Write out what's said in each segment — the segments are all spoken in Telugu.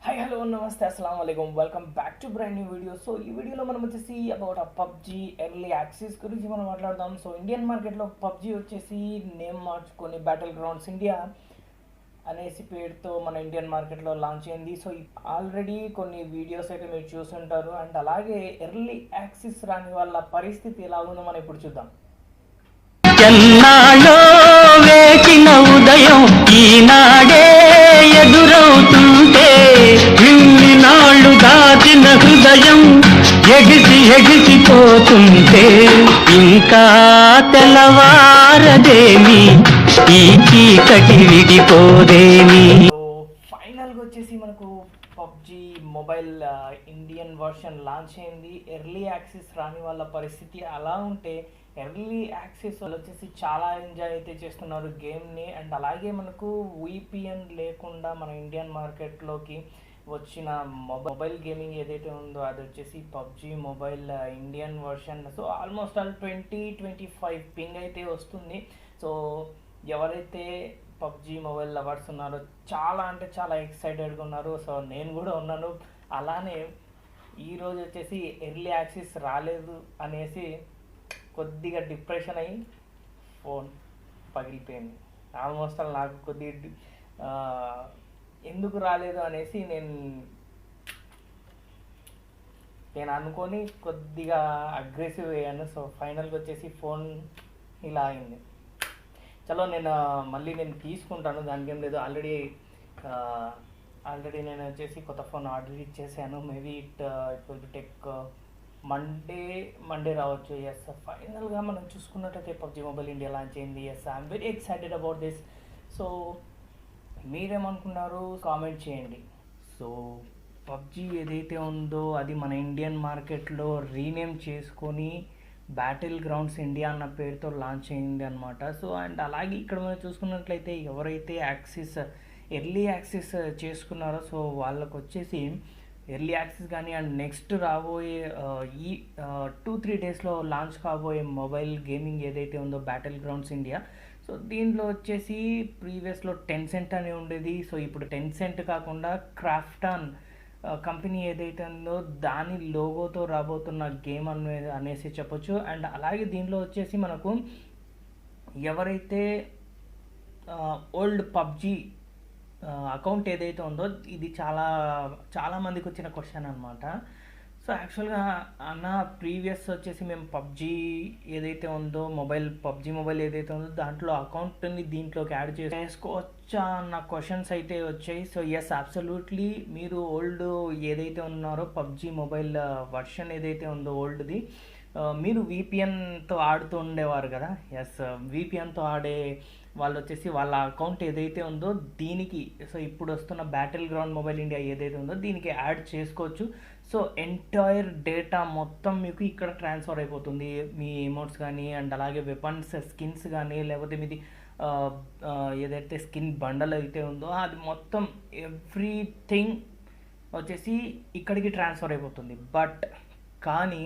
Hi, hello, namaste, assalamu alaikum. Welcome back to brand new video. So ఈ వీడియోలో మనం వచ్చేసి అబౌట్ PUBG ఎర్లీ యాక్సెస్ గురించి మనం మాట్లాడదాం. సో ఇండియన్ మార్కెట్లో PUBG వచ్చేసి నేమ్ మార్చుకొని బ్యాటిల్ గ్రౌండ్స్ ఇండియా అనేసి పేరుతో మన ఇండియన్ మార్కెట్లో లాంచ్ అయింది. సో ఆల్రెడీ కొన్ని వీడియోస్ అయితే మీరు చూసుంటారు. అండ్ అలాగే ఎర్లీ యాక్సెస్ రాని వాళ్ళ పరిస్థితి ఎలా ఉందో మనం ఇప్పుడు చూద్దాం. వేచిన ఉదయం ఈనాడే ఎదురవుతుంటే ఇన్ని నాళ్ళు దాచిన హృదయం ఎగిసి ఎగిసిపోతుంటే ఇంకా తెల్లవారదేమి ఈ చీకటి విడిపోదేమి. ఫైనల్గా వచ్చేసి మనకు PUBG mobile Indian version launch అయింది. ఎర్లీ యాక్సెస్ రాని వాళ్ళ పరిస్థితి అలా ఉంటే ఎర్లీ యాక్సెస్ వాళ్ళు వచ్చేసి చాలా ఎంజాయ్ అయితే చేస్తున్నారు గేమ్ని. అండ్ అలాగే మనకు VPN లేకుండా మన ఇండియన్ మార్కెట్లోకి వచ్చిన మొబైల్ గేమింగ్ ఏదైతే ఉందో అది వచ్చేసి PUBG mobile Indian version. So almost all 20-25 ping అయితే వస్తుంది. సో ఎవరైతే PUBG మొబైల్ లవర్స్ ఉన్నారో చాలా అంటే చాలా ఎక్సైటెడ్గా ఉన్నారు. సో నేను కూడా ఉన్నాను. అలానే ఈరోజు వచ్చేసి ఎర్లీ యాక్సెస్ రాలేదు అనేసి కొద్దిగా డిప్రెషన్ అయ్యి ఫోన్ పగిలిపోయింది. ఆల్మోస్ట్ అలా నాకు కొద్దిగా ఎందుకు రాలేదు అనేసి నేను అనుకొని కొద్దిగా అగ్రెసివ్ అయ్యాను. సో ఫైనల్గా వచ్చేసి ఫోన్ ఇలా అయింది. చలో మళ్ళీ నేను తీసుకుంటాను, దానికి ఏం లేదు. ఆల్రెడీ నేను వచ్చేసి కొత్త ఫోన్ ఆర్డర్ ఇచ్చేసాను. Maybe it will be take Monday రావచ్చు. ఎస్, ఫైనల్గా మనం చూసుకున్నట్టయితే PUBG మొబైల్ ఇండియా లాంచ్ అయింది. Yes, I'm very excited about this. So మీరేమనుకున్నారు కామెంట్ చేయండి. సో PUBG ఏదైతే ఉందో అది మన ఇండియన్ మార్కెట్లో రీనేమ్ చేసుకొని బ్యాటిల్ గ్రౌండ్స్ ఇండియా అన్న పేరుతో లాంచ్ అయింది అనమాట. సో అండ్ అలాగే ఇక్కడ మనం చూసుకున్నట్లయితే ఎవరైతే ఎర్లీ యాక్సెస్ చేసుకున్నారో సో వాళ్ళకు వచ్చేసి ఎర్లీ యాక్సెస్ కానీ అండ్ నెక్స్ట్ రాబోయే ఈ 2-3 డేస్లో లాంచ్ కాబోయే మొబైల్ గేమింగ్ ఏదైతే ఉందో బ్యాటిల్ గ్రౌండ్స్ ఇండియా. సో దీనిలో వచ్చేసి ప్రీవియస్లో టెన్సెంట్ అని ఉండేది. సో ఇప్పుడు టెన్సెంట్ కాకుండా క్రాఫ్టాన్ కంపెనీ ఏదైతే ఉందో దాని లోగోతో రాబోతున్న గేమ్ అనేసి చెప్పొచ్చు. అండ్ అలాగే దీనిలో వచ్చేసి మనకు ఎవరైతే ఓల్డ్ PUBG అకౌంట్ ఏదైతే ఉందో ఇది చాలా మందికి వచ్చిన క్వశ్చన్ అనమాట. సో యాక్చువల్గా ప్రీవియస్ వచ్చేసి మేము PUBG ఏదైతే ఉందో PUBG మొబైల్ ఏదైతే ఉందో దాంట్లో అకౌంట్ని దీంట్లోకి యాడ్ చేసుకోవచ్చా అన్న క్వశ్చన్స్ అయితే వచ్చాయి. సో ఎస్, అబ్సల్యూట్లీ మీరు ఓల్డ్ ఏదైతే ఉన్నారో PUBG మొబైల్ వర్షన్ ఏదైతే ఉందో ఓల్డ్ది మీరు VPNతో ఆడుతూ ఉండేవారు కదా. ఎస్, VPNతో ఆడే వాళ్ళు వచ్చేసి వాళ్ళ అకౌంట్ ఏదైతే ఉందో దీనికి సో ఇప్పుడు వస్తున్న బ్యాటిల్ గ్రౌండ్ మొబైల్ ఇండియా ఏదైతే ఉందో దీనికి యాడ్ చేసుకోవచ్చు. సో ఎంటైర్ డేటా మొత్తం మీకు ఇక్కడ ట్రాన్స్ఫర్ అయిపోతుంది. మీ ఎమోట్స్ కానీ అండ్ అలాగే వెపన్స్ స్కిన్స్ కానీ లేకపోతే మీది ఏదైతే స్కిన్ బండల్ అయితే ఉందో అది మొత్తం ఎవ్రీథింగ్ వచ్చేసి ఇక్కడికి ట్రాన్స్ఫర్ అయిపోతుంది. బట్ కానీ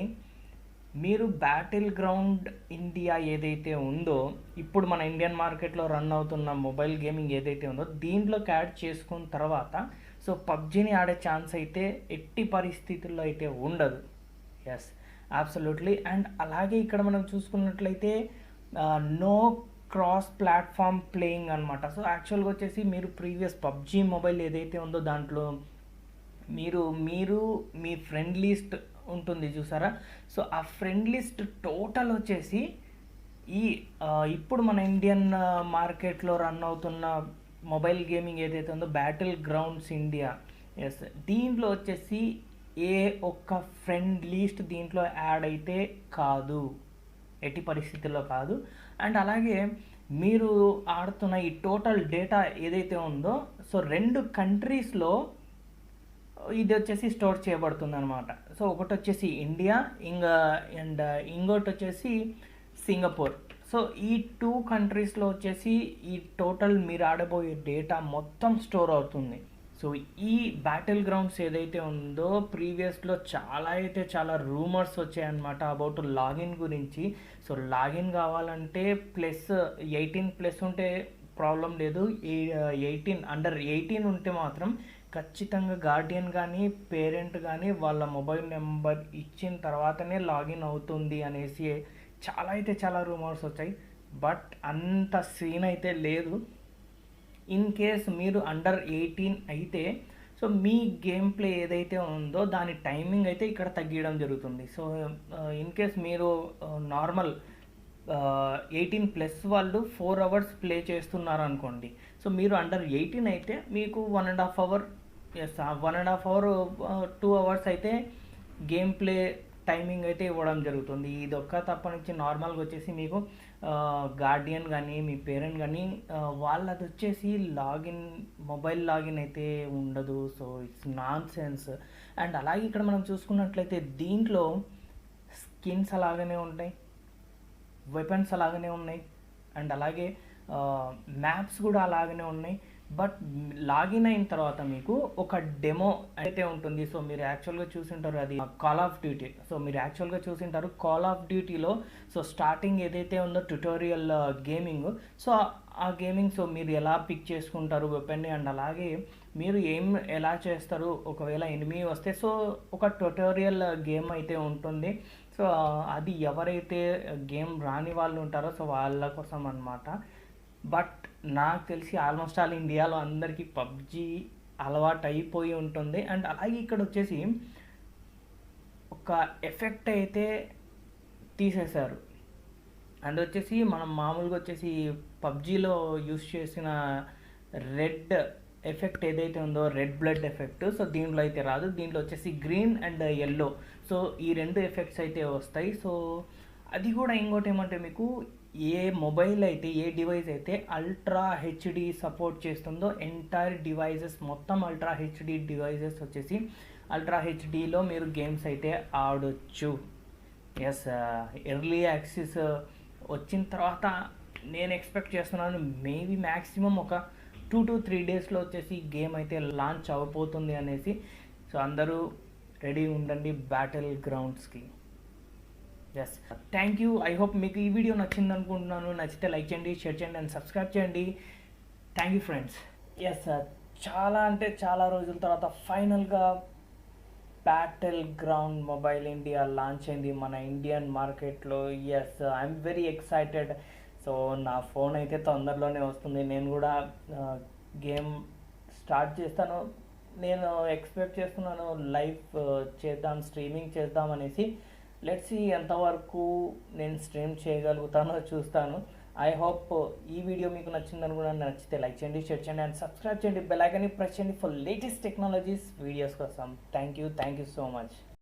మీరు బ్యాటిల్ గ్రౌండ్ ఇండియా ఏదైతే ఉందో ఇప్పుడు మన ఇండియన్ మార్కెట్లో రన్ అవుతున్న మొబైల్ గేమింగ్ ఏదైతే ఉందో దీంట్లోకి యాడ్ చేసుకున్న తర్వాత సో PUBGని ఆడే ఛాన్స్ అయితే ఎట్టి పరిస్థితుల్లో అయితే ఉండదు. Yes, absolutely. అండ్ అలాగే ఇక్కడ మనం చూసుకున్నట్లయితే నో క్రాస్ ప్లాట్ఫామ్ ప్లేయింగ్ అనమాట. సో యాక్చువల్గా వచ్చేసి మీరు ప్రీవియస్ PUBG మొబైల్ ఏదైతే ఉందో దాంట్లో మీరు మీ ఫ్రెండ్ లిస్ట్ ఉంటుంది చూసారా. సో ఆ ఫ్రెండ్ లిస్ట్ టోటల్ వచ్చేసి ఇప్పుడు మన ఇండియన్ మార్కెట్లో రన్ అవుతున్న మొబైల్ గేమింగ్ ఏదైతే ఉందో బ్యాటిల్ గ్రౌండ్స్ ఇండియా. ఎస్, దీంట్లో వచ్చేసి ఏ ఒక్క ఫ్రెండ్ లిస్ట్ దీంట్లో యాడ్ అయితే కాదు, ఎట్టి పరిస్థితుల్లో కాదు. అండ్ అలాగే మీరు ఆడుతున్న ఈ టోటల్ డేటా ఏదైతే ఉందో సో 2 కంట్రీస్లో ఇది వచ్చేసి స్టోర్ చేయబడుతుంది అనమాట. సో ఒకటి వచ్చేసి ఇండియా అండ్ ఇంకోటి వచ్చేసి సింగపూర్. సో ఈ 2 కంట్రీస్లో వచ్చేసి ఈ టోటల్ మీరు ఆడబోయే డేటా మొత్తం స్టోర్ అవుతుంది. సో ఈ బ్యాటిల్ గ్రౌండ్స్ ఏదైతే ఉందో ప్రీవియస్లో చాలా రూమర్స్ వచ్చాయన్నమాట అబౌట్ లాగిన్ గురించి. సో లాగిన్ కావాలంటే +18+ ఉంటే ప్రాబ్లం లేదు. 18 అండర్ 18 ఉంటే మాత్రం ఖచ్చితంగా గార్డియన్ కానీ పేరెంట్ కానీ వాళ్ళ మొబైల్ నెంబర్ ఇచ్చిన తర్వాతనే లాగిన్ అవుతుంది అనేసి చాలా అయితే చాలా రూమర్స్ వచ్చాయి. బట్ అంత సీన్ అయితే లేదు. ఇన్ కేస్ మీరు అండర్ 18 అయితే సో మీ గేమ్ ప్లే ఏదైతే ఉందో దాని టైమింగ్ అయితే ఇక్కడ తగ్గించడం జరుగుతుంది. సో ఇన్ కేస్ మీరు నార్మల్ 18+ వాళ్ళు 4 అవర్స్ ప్లే చేస్తున్నారు అనుకోండి. సో మీరు అండర్ 18 అయితే మీకు 1.5 అవర్, 1.5 అవర్ 2 అవర్స్ అయితే గేమ్ ప్లే టైమింగ్ అయితే ఇవ్వడం జరుగుతుంది. ఇది ఒక్క తప్ప నుంచి నార్మల్గా వచ్చేసి మీకు గార్డియన్ కానీ మీ పేరెంట్ కానీ వాళ్ళది వచ్చేసి మొబైల్ లాగిన్ అయితే ఉండదు. So it's non sense. And అలాగే ఇక్కడ మనం చూసుకున్నట్లయితే దీంట్లో స్కిన్స్ అలాగనే ఉంటాయి, వెపన్స్ అలాగనే ఉన్నాయి, అండ్ అలాగే మ్యాప్స్ కూడా అలాగనే ఉన్నాయి. బట్ లాగిన్ అయిన తర్వాత మీకు ఒక డెమో అయితే ఉంటుంది. సో మీరు యాక్చువల్గా చూసింటారు, అది కాల్ ఆఫ్ డ్యూటీ. సో మీరు యాక్చువల్గా చూసింటారు కాల్ ఆఫ్ డ్యూటీలో సో స్టార్టింగ్ ఏదైతే ఉందో ట్యుటోరియల్ గేమింగ్, సో ఆ గేమింగ్ సో మీరు ఎలా పిక్ చేసుకుంటారు వెపన్ని, అండ్ అలాగే మీరు ఎలా చేస్తారు ఒకవేళ ఎనిమీ వస్తే, సో ఒక ట్యుటోరియల్ గేమ్ అయితే ఉంటుంది. సో అది ఎవరైతే గేమ్ రాని వాళ్ళు ఉంటారో సో వాళ్ళ కోసం అన్నమాట. బట్ నాకు తెలిసి ఆల్మోస్ట్ ఆల్ ఇండియాలో అందరికీ పబ్జీ అలవాటు అయిపోయి ఉంటుంది. అండ్ అలాగే ఇక్కడ వచ్చేసి ఒక ఎఫెక్ట్ అయితే తీసేశారు. అండ్ వచ్చేసి మనం మామూలుగా వచ్చేసి పబ్జీలో యూస్ చేసిన రెడ్ ఎఫెక్ట్ ఏదైతే ఉందో, రెడ్ బ్లడ్ ఎఫెక్ట్, సో దీంట్లో అయితే రాదు. దీంట్లో వచ్చేసి గ్రీన్ అండ్ ఎల్లో, సో ఈ 2 ఎఫెక్ట్స్ అయితే వస్తాయి. సో అది కూడా ఇంకోటి ఏమంటే మీకు ఏ మొబైల్ అయితే ఏ డివైస్ అయితే అల్ట్రా హెచ్డి సపోర్ట్ చేస్తుందో ఎంటైర్ డివైజెస్ మొత్తం అల్ట్రా హెచ్డి డివైజెస్ వచ్చేసి అల్ట్రా హెచ్డిలో మీరు గేమ్స్ అయితే ఆడొచ్చు. ఎస్, ఎర్లీ యాక్సెస్ వచ్చిన తర్వాత నేను ఎక్స్పెక్ట్ చేస్తున్నాను మేబీ మ్యాక్సిమం ఒక 2 to 3 డేస్లో వచ్చేసి గేమ్ అయితే లాంచ్ అవబోతుంది అనేసి. సో అందరూ రెడీ ఉండండి బ్యాటిల్ గ్రౌండ్స్కి. Yes, thank you. I hope మీకు ఈ వీడియో నచ్చింది అనుకుంటున్నాను. నచ్చితే లైక్ చేయండి, షేర్ చేయండి అండ్ సబ్స్క్రైబ్ చేయండి. Thank you friends. ఎస్, చాలా అంటే చాలా రోజుల తర్వాత ఫైనల్గా battle ground mobile India launch అయింది మన ఇండియన్ మార్కెట్లో. Yes, I'm very excited. So నా ఫోన్ అయితే తొందరలోనే వస్తుంది. నేను కూడా గేమ్ స్టార్ట్ చేస్తాను. నేను ఎక్స్పెక్ట్ చేస్తున్నాను లైవ్ చేద్దాం, స్ట్రీమింగ్ చేద్దాం అనేసి. లెట్స్ సీ ఎంతవరకు నేను స్ట్రీమ్ చేయగలుగుతానో చూస్తాను. ఐ హోప్ ఈ వీడియో మీకు నచ్చిందని కూడా, నచ్చితే లైక్ చేయండి, షేర్ చేయండి అండ్ సబ్స్క్రైబ్ చేయండి. బెల్ ఐకాన్ని ప్రెస్ చేయండి ఫర్ లేటెస్ట్ టెక్నాలజీస్ వీడియోస్ కోసం. Thank you so much.